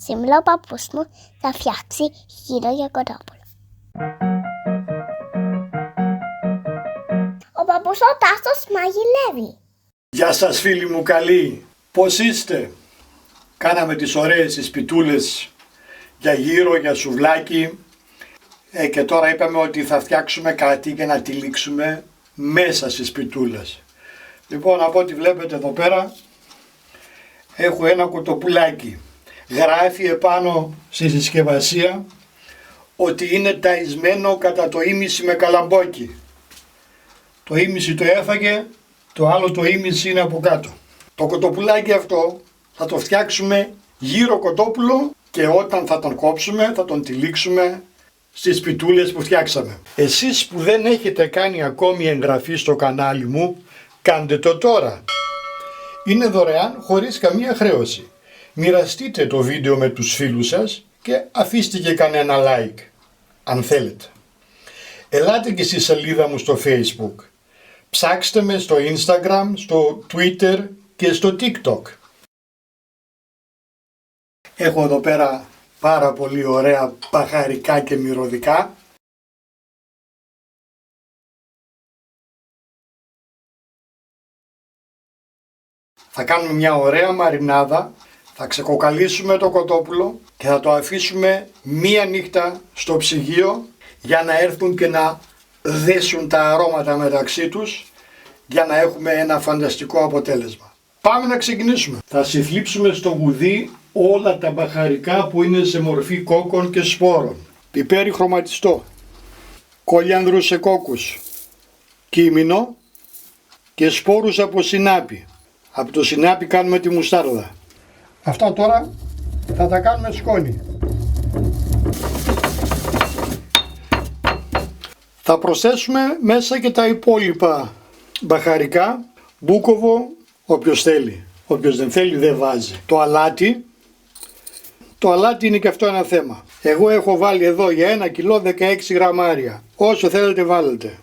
Σήμερα ο παππούς μου θα φτιάξει γύρο για κοτόπουλο. Ο παππούς ο Τάστος μαγειρεύει. Γεια σας φίλοι μου καλοί, πώς είστε? Κάναμε τις ωραίες τις πιτούλες για γύρο, για σουβλάκι και τώρα είπαμε ότι θα φτιάξουμε κάτι για να τυλίξουμε μέσα στις πιτούλες. Λοιπόν, από ό,τι βλέπετε εδώ πέρα έχω ένα κοτοπουλάκι. Γράφει επάνω στη συσκευασία ότι είναι ταϊσμένο κατά το ήμιση με καλαμπόκι. Το ήμιση το έφαγε, το άλλο το ήμιση είναι από κάτω. Το κοτοπουλάκι αυτό θα το φτιάξουμε γύρο κοτόπουλο και όταν θα τον κόψουμε θα τον τυλίξουμε στις πιτούλες που φτιάξαμε. Εσείς που δεν έχετε κάνει ακόμη εγγραφή στο κανάλι μου, κάντε το τώρα. Είναι δωρεάν χωρίς καμία χρέωση. Μοιραστείτε το βίντεο με τους φίλους σας και αφήστε και κανένα like, αν θέλετε. Ελάτε και στη σελίδα μου στο Facebook. Ψάξτε με στο Instagram, στο Twitter και στο TikTok. Έχω εδώ πέρα πάρα πολύ ωραία μπαχαρικά και μυρωδικά. Θα κάνουμε μια ωραία μαρινάδα, θα ξεκοκαλίσουμε το κοτόπουλο και θα το αφήσουμε μία νύχτα στο ψυγείο για να έρθουν και να δέσουν τα αρώματα μεταξύ τους για να έχουμε ένα φανταστικό αποτέλεσμα. Πάμε να ξεκινήσουμε. Θα συθλίψουμε στο γουδί όλα τα μπαχαρικά που είναι σε μορφή κόκκων και σπόρων. Πιπέρι χρωματιστό, κολιάνδρους σε κόκκους, κίμινο και σπόρους από σινάπι. Από το σινάπι κάνουμε τη μουστάρδα. Αυτά τώρα θα τα κάνουμε σκόνη. Θα προσθέσουμε μέσα και τα υπόλοιπα μπαχαρικά, μπούκοβο, όποιος θέλει. Όποιος δεν θέλει δεν βάζει. Το αλάτι είναι και αυτό ένα θέμα. Εγώ έχω βάλει εδώ για 1 κιλό 16 γραμμάρια. Όσο θέλετε βάλετε.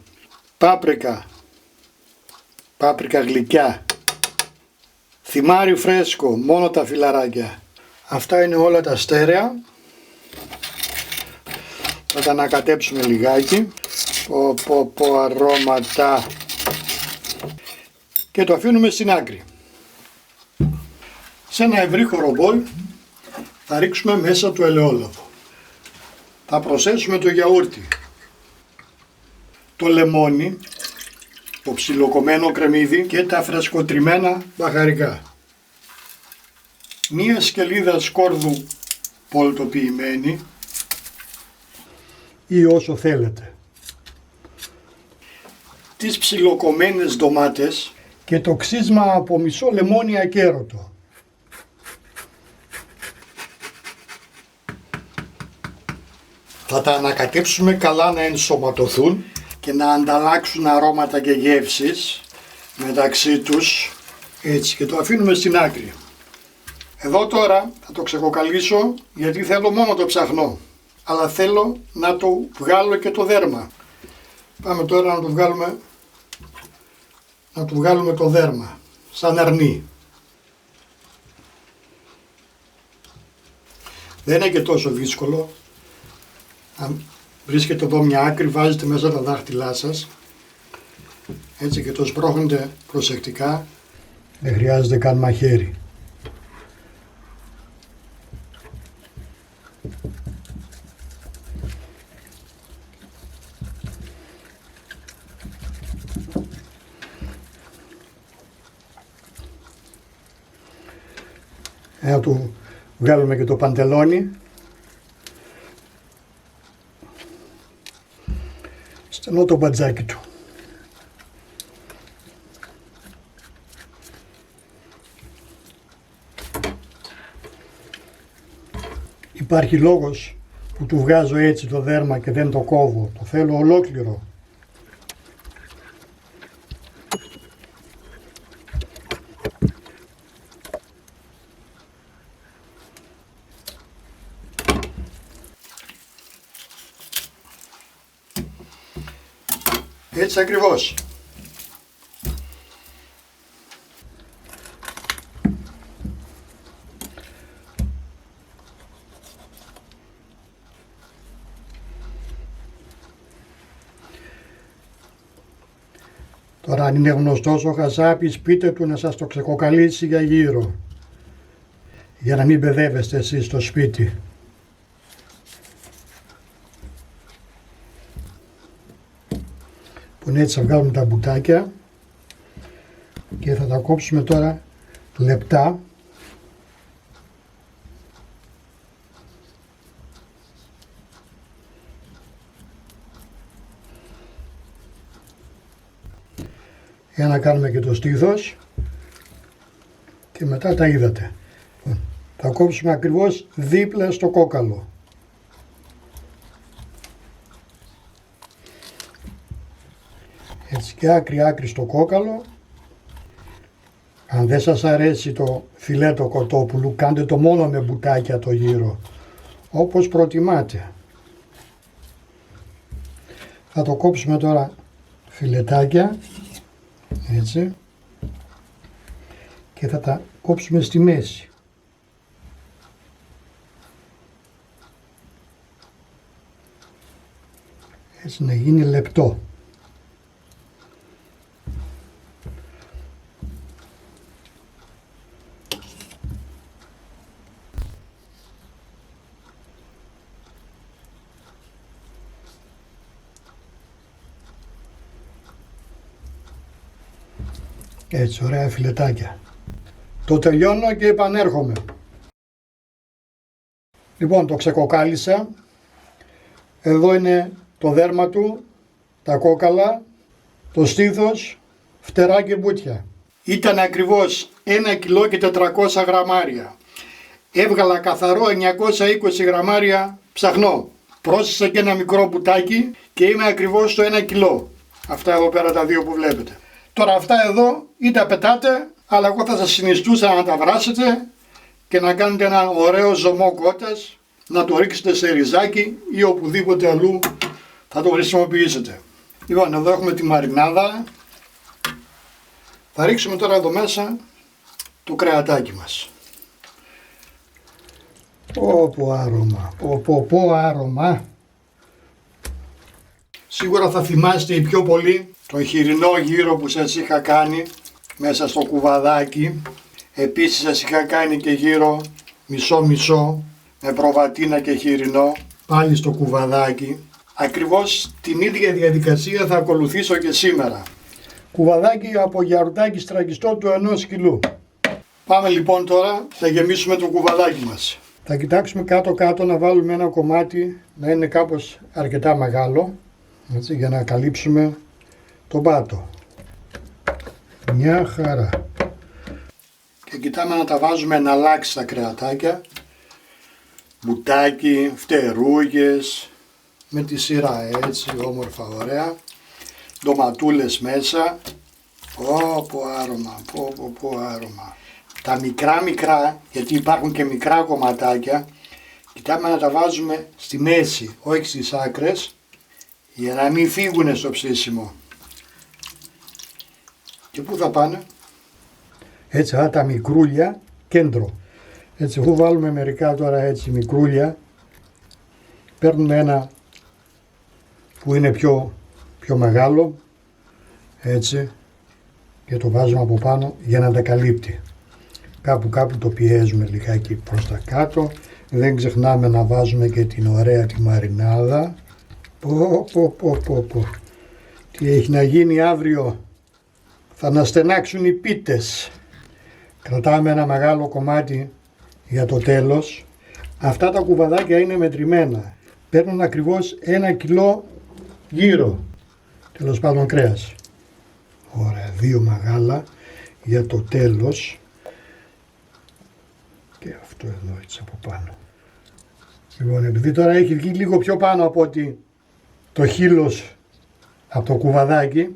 Πάπρικα γλυκιά. Θυμάρι φρέσκο, μόνο τα φιλαράκια. Αυτά είναι όλα τα στέρεα. Θα τα ανακατέψουμε λιγάκι. Αρώματα. Και το αφήνουμε στην άκρη. Σε ένα ευρύχωρο μπολ θα ρίξουμε μέσα το ελαιόλαδο. Θα προσθέσουμε το γιαούρτι, το λεμόνι, το ψιλοκομμένο κρεμμύδι και τα φρεσκοτριμμένα μπαχαρικά. Μία σκελίδα σκόρδου πολτοποιημένη ή όσο θέλετε. Τις ψιλοκομμένες ντομάτες και το ξύσμα από μισό λεμόνι ακέρωτο. Θα τα ανακατέψουμε καλά να ενσωματωθούν και να ανταλλάξουν αρώματα και γεύσεις μεταξύ τους, έτσι, και το αφήνουμε στην άκρη. Εδώ τώρα θα το ξεκοκαλίσω γιατί θέλω μόνο το ψαχνό, αλλά θέλω να το βγάλω και το δέρμα. Πάμε τώρα να του βγάλουμε το δέρμα, σαν αρνί. Δεν είναι και τόσο δύσκολο. Αν βρίσκετε εδώ μια άκρη, βάζετε μέσα τα δάχτυλά σας, έτσι, και το σπρώχνετε προσεκτικά, δεν χρειάζεται καν μαχαίρι. Να του βγάλουμε και το παντελόνι. Στενό το μπατζάκι του. Υπάρχει λόγος που του βγάζω έτσι το δέρμα και δεν το κόβω. Το θέλω ολόκληρο. Έτσι ακριβώς. Τώρα αν είναι γνωστός ο Χασάπης, πείτε του να σας το ξεκοκαλίσει για γύρω. Για να μην μπεδεύεστε εσείς στο σπίτι. Που έτσι θα βγάλουμε τα μπουτάκια και θα τα κόψουμε τώρα λεπτά. Για να κάνουμε και το στήθος και μετά τα είδατε. Θα κόψουμε ακριβώς δίπλα στο κόκαλο. Έτσι και άκρη στο κόκαλο. Αν δεν σας αρέσει το φιλέτο κοτόπουλου, κάντε το μόνο με μπουτάκια το γύρο, όπως προτιμάτε. Θα το κόψουμε τώρα φιλετάκια, έτσι, και θα τα κόψουμε στη μέση. Έτσι να γίνει λεπτό. Έτσι, ωραία φιλετάκια. Το τελειώνω και επανέρχομαι. Λοιπόν, το ξεκοκάλισα. Εδώ είναι το δέρμα του, τα κόκαλα, το στήθος, φτερά και μπουτια. Ήταν ακριβώς 1 κιλό και 400 γραμμάρια. Έβγαλα καθαρό 920 γραμμάρια ψαχνό. Πρόσθεσα και ένα μικρό μπουτάκι και είμαι ακριβώς στο 1 κιλό. Αυτά εδώ πέρα τα δύο που βλέπετε. Τώρα αυτά εδώ ή τα πετάτε, αλλά εγώ θα σας συνιστούσα να τα βράσετε και να κάνετε ένα ωραίο ζωμό κότας, να το ρίξετε σε ριζάκι ή οπουδήποτε αλλού θα το χρησιμοποιήσετε. Λοιπόν, εδώ έχουμε τη μαρινάδα. Θα ρίξουμε τώρα εδώ μέσα το κρεατάκι μας. Πω άρωμα, πω άρωμα. Σίγουρα θα θυμάστε οι πιο πολύ τον χοιρινό γύρο που σας είχα κάνει μέσα στο κουβαδάκι. Επίσης σας είχα κάνει και γύρο μισό-μισό με προβατίνα και χοιρινό πάλι στο κουβαδάκι. Ακριβώς την ίδια διαδικασία θα ακολουθήσω και σήμερα. Κουβαδάκι από γιαουρτάκι στραγγιστό του 1 κιλού. Πάμε λοιπόν τώρα, θα γεμίσουμε το κουβαδάκι μας. Θα κοιτάξουμε κάτω-κάτω να βάλουμε ένα κομμάτι να είναι κάπως αρκετά μεγάλο, έτσι, για να καλύψουμε τον πάτο. Μια χαρά. Και κοιτάμε να τα βάζουμε να αλλάξει τα κρεατάκια. Μπουτάκι, φτερούγες, με τη σειρά έτσι, όμορφα ωραία. Ντοματούλες μέσα. Πω άρωμα, πω άρωμα. Τα μικρά, γιατί υπάρχουν και μικρά κομματάκια, κοιτάμε να τα βάζουμε στη μέση, όχι στις άκρες, για να μην φύγουνε στο ψήσιμο. Και πού θα πάνε? Έτσι, τα μικρούλια κέντρο. Έτσι, αφού βάλουμε μερικά τώρα έτσι μικρούλια, παίρνουμε ένα που είναι πιο μεγάλο, έτσι, και το βάζουμε από πάνω για να τα καλύπτει. Κάπου το πιέζουμε λιγάκι προς τα κάτω. Δεν ξεχνάμε να βάζουμε και την ωραία τη μαρινάδα. Πω. Τι έχει να γίνει αύριο? Θα αναστενάξουν οι πίτες. Κρατάμε ένα μεγάλο κομμάτι για το τέλος. Αυτά τα κουβαδάκια είναι μετρημένα. Παίρνουν ακριβώς 1 κιλό γύρο. Τέλος πάντων κρέας. Ωραία, 2 μεγάλα για το τέλος. Και αυτό εδώ έτσι από πάνω. Λοιπόν, επειδή τώρα έχει βγει λίγο πιο πάνω από ότι το χείλος από το κουβαδάκι,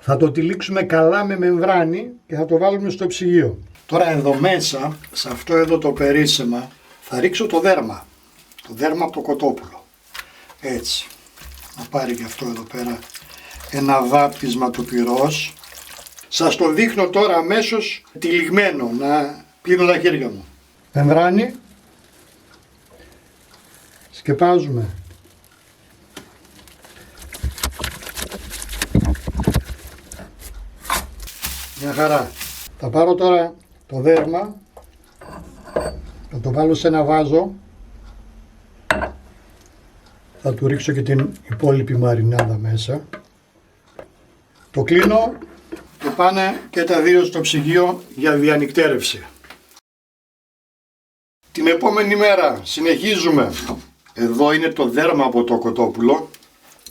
θα το τυλίξουμε καλά με μεμβράνη και θα το βάλουμε στο ψυγείο. Τώρα εδώ μέσα, σε αυτό εδώ το περίσσεμα, θα ρίξω το δέρμα. Το δέρμα από το κοτόπουλο. Έτσι. Να πάρει και αυτό εδώ πέρα ένα βάπτισμα του πυρός. Σας το δείχνω τώρα αμέσως τυλιγμένο, να πλύνω τα χέρια μου. Μεμβράνη. Σκεπάζουμε. Μια χαρά. Θα πάρω τώρα το δέρμα, θα το βάλω σε ένα βάζο, θα του ρίξω και την υπόλοιπη μαρινάδα μέσα. Το κλείνω και πάνε και τα δύο στο ψυγείο για διανυκτέρευση. Την επόμενη μέρα συνεχίζουμε. Εδώ είναι το δέρμα από το κοτόπουλο,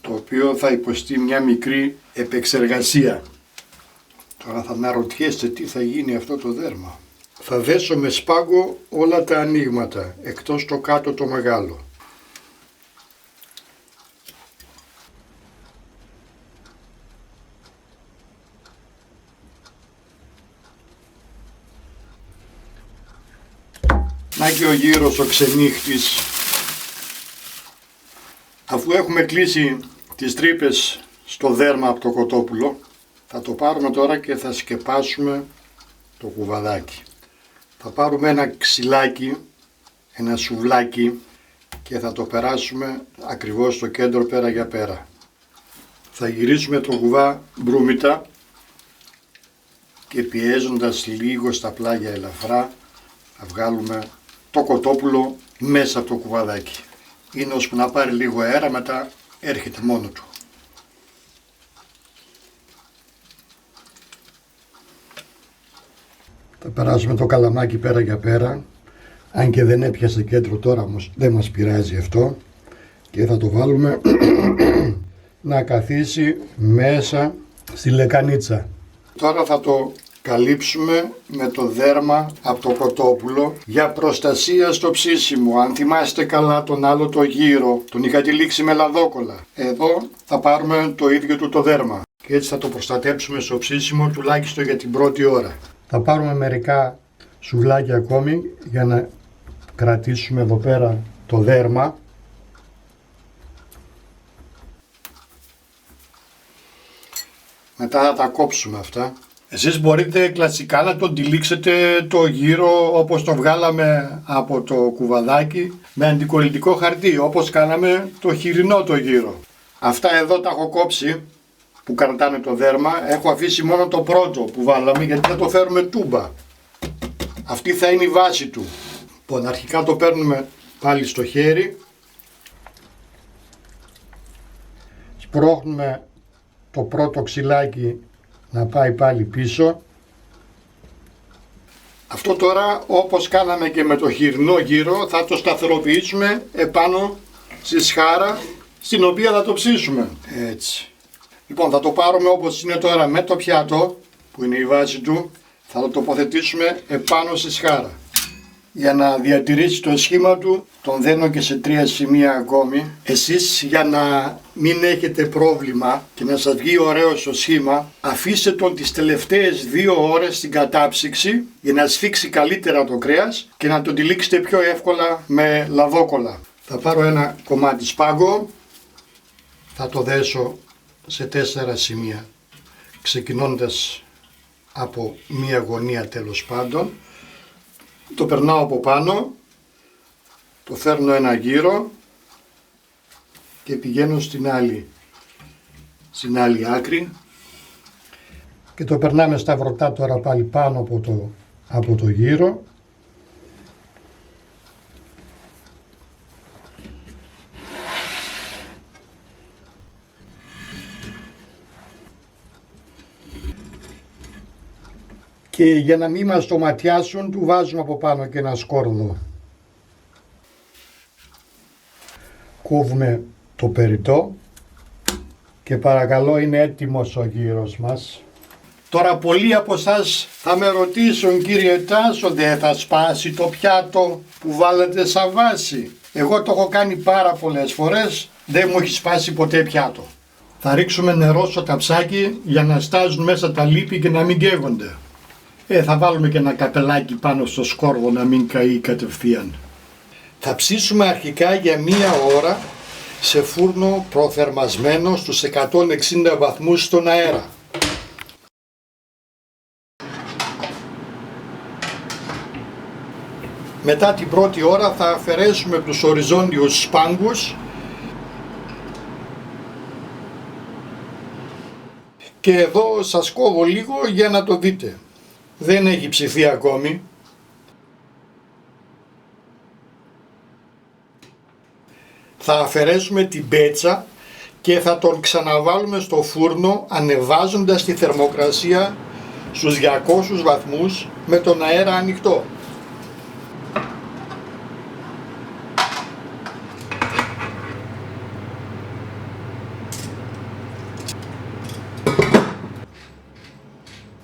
το οποίο θα υποστεί μια μικρή επεξεργασία. Τώρα θα αναρωτιέστε τι θα γίνει αυτό το δέρμα. Θα δέσω με σπάγκο όλα τα ανοίγματα, εκτός το κάτω το μεγάλο. Να και ο γύρος ο ξενύχτης. Αφού έχουμε κλείσει τις τρύπες στο δέρμα από το κοτόπουλο, θα το πάρουμε τώρα και θα σκεπάσουμε το κουβαδάκι. Θα πάρουμε ένα ξυλάκι, ένα σουβλάκι και θα το περάσουμε ακριβώς στο κέντρο πέρα για πέρα. Θα γυρίσουμε το κουβά μπρούμητα και πιέζοντας λίγο στα πλάγια ελαφρά θα βγάλουμε το κοτόπουλο μέσα από το κουβαδάκι. Είναι ώσπου να πάρει λίγο αέρα, μετά έρχεται μόνο του. Θα περάσουμε το καλαμάκι πέρα για πέρα, αν και δεν έπιασε κέντρο τώρα, όμως δεν μας πειράζει αυτό, και θα το βάλουμε να καθίσει μέσα στη λεκανίτσα. Τώρα θα το καλύψουμε με το δέρμα από το κοτόπουλο για προστασία στο ψήσιμο. Αν θυμάστε καλά τον άλλο το γύρο, τον είχα τυλίξει με λαδόκολλα. Εδώ θα πάρουμε το ίδιο του το δέρμα και έτσι θα το προστατέψουμε στο ψήσιμο τουλάχιστον για την πρώτη ώρα. Θα πάρουμε μερικά σουβλάκια ακόμη για να κρατήσουμε εδώ πέρα το δέρμα. Μετά θα τα κόψουμε αυτά. Εσείς μπορείτε κλασικά να τον τυλίξετε το γύρο όπως το βγάλαμε από το κουβαδάκι με αντικολλητικό χαρτί, όπως κάναμε το χοιρινό το γύρο. Αυτά εδώ τα έχω κόψει που κρατάνε το δέρμα, έχω αφήσει μόνο το πρώτο που βάλαμε γιατί θα το φέρουμε τούμπα. Αυτή θα είναι η βάση του. Λοιπόν, αρχικά το παίρνουμε πάλι στο χέρι, σπρώχνουμε το πρώτο ξυλάκι να πάει πάλι πίσω. Αυτό τώρα, όπως κάναμε και με το χοιρινό γύρο, θα το σταθεροποιήσουμε επάνω στη σχάρα στην οποία θα το ψήσουμε. Έτσι. Λοιπόν, θα το πάρουμε όπως είναι τώρα με το πιάτο που είναι η βάση του, θα το τοποθετήσουμε επάνω στη σχάρα. Για να διατηρήσει το σχήμα του τον δένω και σε 3 σημεία ακόμη. Εσείς για να μην έχετε πρόβλημα και να σας βγει ωραίο στο σχήμα, αφήστε τον τις τελευταίες 2 ώρες στην κατάψυξη για να σφίξει καλύτερα το κρέας και να τον τυλίξετε πιο εύκολα με λαδόκολλα. Θα πάρω ένα κομμάτι σπάγκο, θα το δέσω σε 4 σημεία, ξεκινώντας από μία γωνία τέλος πάντων. Το περνάω από πάνω, το φέρνω ένα γύρο και πηγαίνω στην άλλη άκρη και το περνάμε σταυρωτά τώρα πάλι πάνω από το γύρο. Και για να μην μας το ματιάσουν, του βάζουμε από πάνω και ένα σκόρδο. Κόβουμε το περιττό και παρακαλώ είναι έτοιμος ο γύρος μας. Τώρα πολλοί από εσάς θα με ρωτήσουν, κύριε Τάσο, δεν θα σπάσει το πιάτο που βάλετε σαν βάση? Εγώ το έχω κάνει πάρα πολλές φορές, δεν μου έχει σπάσει ποτέ πιάτο. Θα ρίξουμε νερό στο ταψάκι για να στάζουν μέσα τα λίπη και να μην καίγονται. Θα βάλουμε και ένα καπελάκι πάνω στο σκόρδο να μην καεί κατευθείαν. Θα ψήσουμε αρχικά για 1 ώρα σε φούρνο προθερμασμένο στους 160 βαθμούς στον αέρα. Μετά την πρώτη ώρα θα αφαιρέσουμε τους οριζόντιους σπάγκους Και εδώ σας κόβω λίγο για να το δείτε. Δεν έχει ψηθεί ακόμη. Θα αφαιρέσουμε την πέτσα και θα τον ξαναβάλουμε στο φούρνο ανεβάζοντας τη θερμοκρασία στους 200 βαθμούς με τον αέρα ανοιχτό.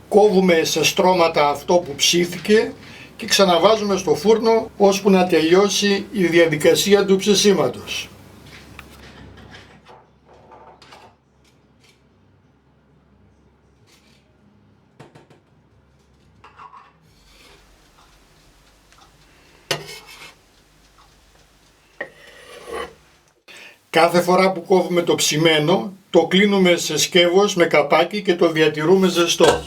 Κόβουμε σε στρώματα αυτό που ψήθηκε και ξαναβάζουμε στο φούρνο ώσπου να τελειώσει η διαδικασία του ψησίματος. Κάθε φορά που κόβουμε το ψημένο, το κλείνουμε σε σκεύος με καπάκι και το διατηρούμε ζεστό.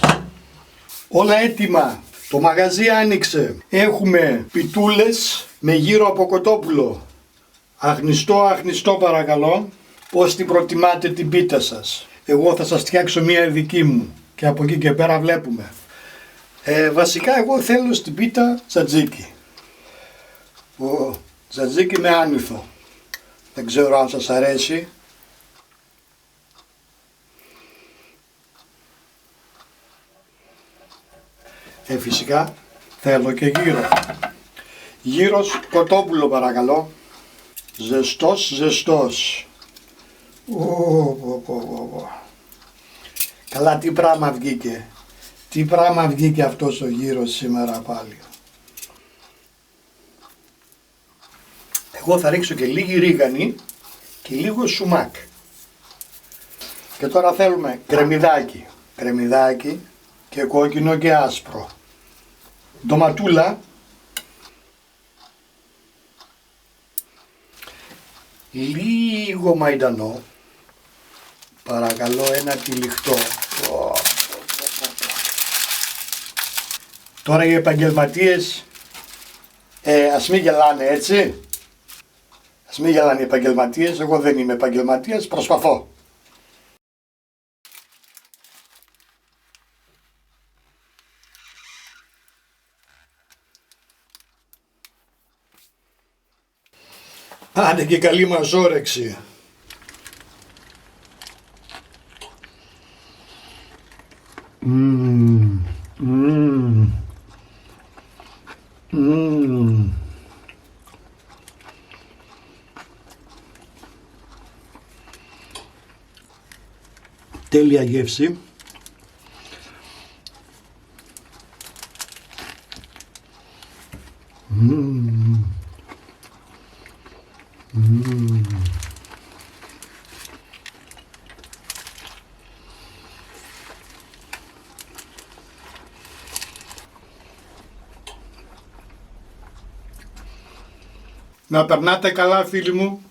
Όλα έτοιμα. Το μαγαζί άνοιξε. Έχουμε πιτούλες με γύρο από κοτόπουλο. Αχνιστό παρακαλώ. Πώς την προτιμάτε την πίτα σας. Εγώ θα σας φτιάξω μία δική μου και από εκεί και πέρα βλέπουμε. Βασικά εγώ θέλω στην πίτα τζατζίκι. Τζατζίκι με άνηθο. Δεν ξέρω αν σας αρέσει. Φυσικά θέλω και γύρο. Γύρος κοτόπουλο παρακαλώ. Ζεστός. Καλά, τι πράγμα βγήκε. Τι πράγμα βγήκε αυτός ο γύρος σήμερα πάλι. Εγώ θα ρίξω και λίγη ρίγανη και λίγο σουμάκ. Και τώρα θέλουμε κρεμμυδάκι και κόκκινο και άσπρο. Ντοματούλα. Λίγο μαϊντανό. Παρακαλώ, ένα τυλιχτό. Τώρα οι επαγγελματίες ας μην γελάνε, έτσι. Ας μην γελάνε οι επαγγελματίες, εγώ δεν είμαι επαγγελματίας, προσπαθώ. Άντε και καλή μας όρεξη. Τέλεια γεύση. Να περνάτε καλά, φίλοι μου.